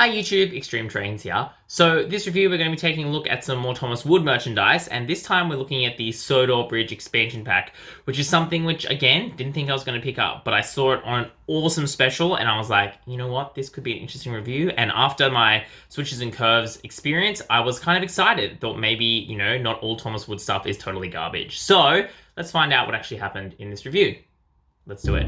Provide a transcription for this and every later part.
Hi YouTube, XtremeTrainz here. So this review we're going to be taking a look at some more Thomas Wood merchandise, and this time we're looking at the Sodor Bridge expansion pack, which is something which, again, didn't think I was going to pick up, but I saw it on an awesome special and I was like, you know what, this could be an interesting review. And after my switches and curves experience, I was kind of excited. Thought maybe, you know, not all Thomas Wood stuff is totally garbage. So let's find out what actually happened in this review. Let's do it.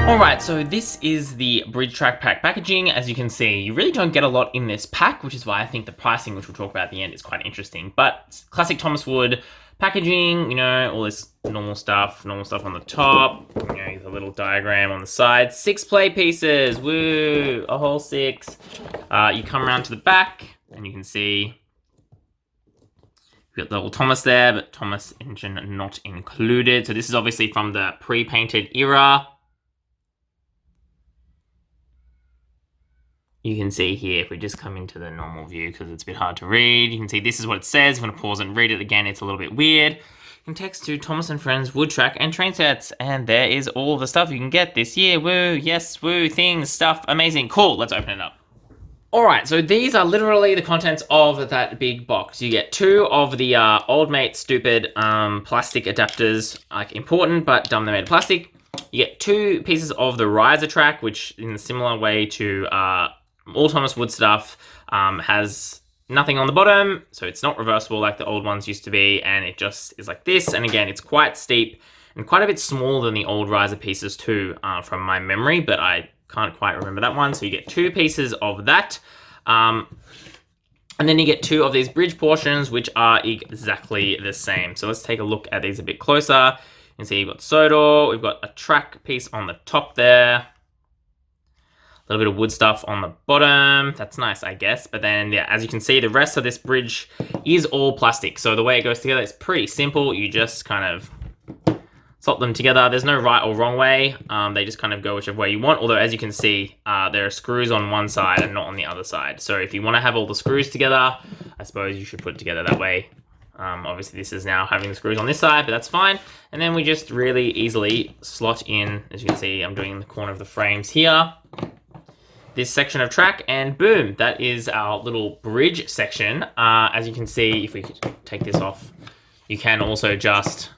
Alright, so this is the Bridge Track Pack packaging. As you can see, you really don't get a lot in this pack, which is why I think the pricing, which we'll talk about at the end, is quite interesting. But classic Thomas Wood packaging, you know, all this normal stuff on the top, you know, the little diagram on the side. 6 play pieces, woo, a whole 6. You come around to the back, and you can see we've got the little Thomas there, but Thomas engine not included. So this is obviously from the pre-painted era. You can see here, if we just come into the normal view, because it's a bit hard to read, you can see this is what it says. I'm going to pause and read it again. It's a little bit weird. You can text to Thomas and Friends Wood Track and Train Sets, and there is all the stuff you can get this year. Woo, yes, woo, things, stuff, amazing, cool. Let's open it up. All right, so these are literally the contents of that big box. You get 2 of the old mate stupid plastic adapters, like important but dumb, they're made of plastic. You get 2 pieces of the riser track, which in a similar way to all Thomas Wood stuff has nothing on the bottom, so it's not reversible like the old ones used to be, and it just is like this. And again, it's quite steep and quite a bit smaller than the old riser pieces too, from my memory, but I can't quite remember that one. So you get 2 pieces of that, and then you get 2 of these bridge portions, which are exactly the same. So let's take a look at these a bit closer. You can see you've got Sodor, we've got a track piece on the top there, a little bit of wood stuff on the bottom. That's nice, I guess. But then, yeah, as you can see, the rest of this bridge is all plastic. So the way it goes together is pretty simple. You just kind of slot them together. There's no right or wrong way. They just kind of go whichever way you want. Although, as you can see, there are screws on one side and not on the other side. So if you want to have all the screws together, I suppose you should put it together that way. Obviously, this is now having the screws on this side, but that's fine. And then we just really easily slot in, as you can see, I'm doing in the corner of the frames here, this section of track, and boom, that is our little bridge section. As you can see, if we could take this off, you can also just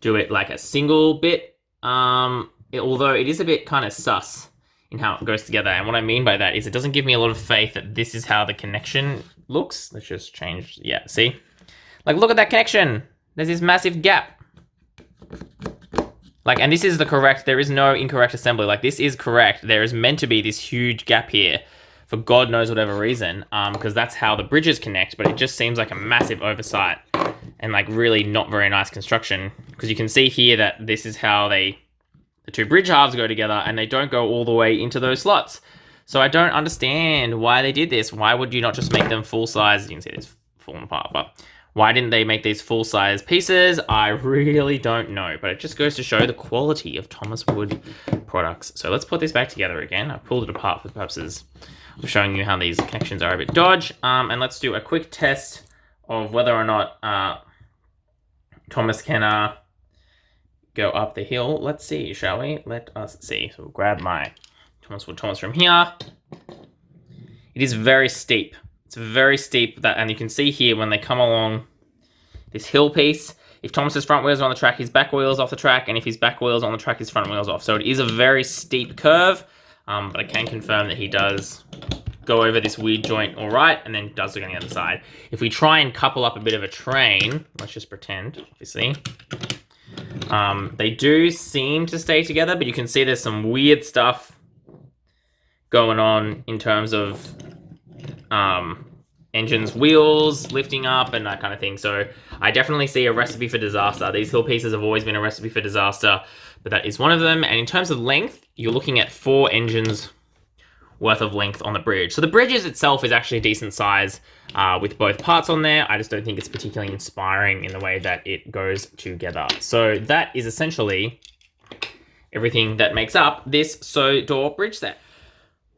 do it like a single bit, although it is a bit kind of sus in how it goes together. And what I mean by that is it doesn't give me a lot of faith that this is how the connection looks. Let's just change, yeah, see? Like, look at that connection. There's this massive gap. Like, and this is the correct, there is no incorrect assembly. Like, this is correct. There is meant to be this huge gap here for God knows whatever reason, because that's how the bridges connect, but it just seems like a massive oversight and like really not very nice construction, because you can see here that this is how the 2 bridge halves go together, and they don't go all the way into those slots. So I don't understand why they did this. Why would you not just make them full size? You can see it's falling apart, but why didn't they make these full-size pieces? I really don't know, but it just goes to show the quality of Thomas Wood products. So let's put this back together again. I pulled it apart for the purposes of showing you how these connections are a bit dodgy. And let's do a quick test of whether or not Thomas can go up the hill. Let's see, shall we? Let us see. So we'll grab my Thomas Wood Thomas from here. It is very steep. It's very steep, and you can see here when they come along this hill piece, if Thomas's front wheels are on the track, his back wheels off the track, and if his back wheels on the track, his front wheels off. So it is a very steep curve, but I can confirm that he does go over this weird joint all right, and then does look on the other side. If we try and couple up a bit of a train, let's just pretend, obviously, they do seem to stay together, but you can see there's some weird stuff going on in terms of engines, wheels lifting up and that kind of thing. So I definitely see a recipe for disaster. These hill pieces have always been a recipe for disaster, but that is one of them. And in terms of length, you're looking at 4 engines worth of length on the bridge. So the bridges itself is actually a decent size with both parts on there. I just don't think it's particularly inspiring in the way that it goes together. So that is essentially everything that makes up this Sodor bridge set.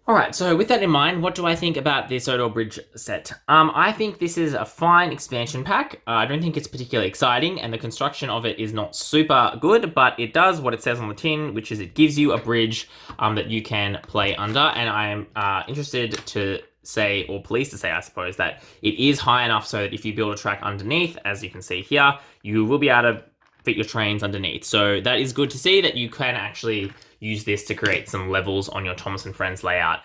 Alright, so with that in mind, what do I think about this Odor Bridge set? I think this is a fine expansion pack. I don't think it's particularly exciting, and the construction of it is not super good, but it does what it says on the tin, which is it gives you a bridge that you can play under, and I am interested to say, or pleased to say, I suppose, that it is high enough so that if you build a track underneath, as you can see here, you will be able to fit your trains underneath. So that is good to see that you can actually use this to create some levels on your Thomas & Friends layout.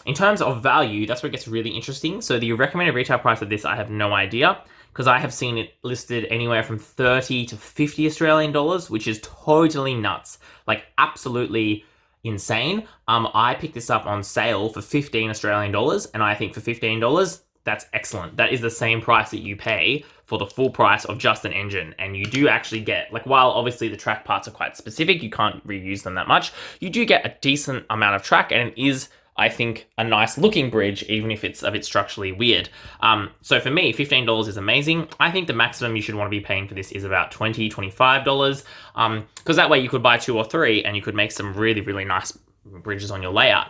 In terms of value, that's where it gets really interesting. So the recommended retail price of this, I have no idea, because I have seen it listed anywhere from 30 to 50 Australian dollars, which is totally nuts. Like absolutely insane. I picked this up on sale for 15 Australian dollars, and I think for $15, that's excellent. That is the same price that you pay for the full price of just an engine. And you do actually get, like, while obviously the track parts are quite specific, you can't reuse them that much, you do get a decent amount of track, and it is, I think, a nice looking bridge, even if it's a bit structurally weird. So for me, $15 is amazing. I think the maximum you should want to be paying for this is about $20, $25, because that way you could buy 2 or 3 and you could make some really, really nice bridges on your layout.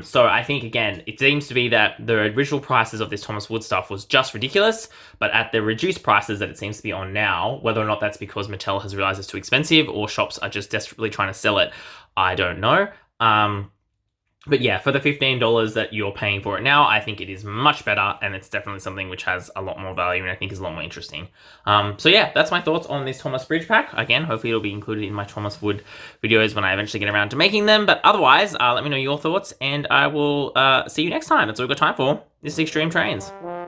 So I think, again, it seems to be that the original prices of this Thomas Wood stuff was just ridiculous, but at the reduced prices that it seems to be on now, whether or not that's because Mattel has realized it's too expensive or shops are just desperately trying to sell it, I don't know. But yeah, for the $15 that you're paying for it now, I think it is much better, and it's definitely something which has a lot more value and I think is a lot more interesting. So yeah, that's my thoughts on this Thomas Bridge pack. Again, hopefully it'll be included in my Thomas Wood videos when I eventually get around to making them. But otherwise, let me know your thoughts, and I will see you next time. That's all we've got time for. This is XtremeTrainz.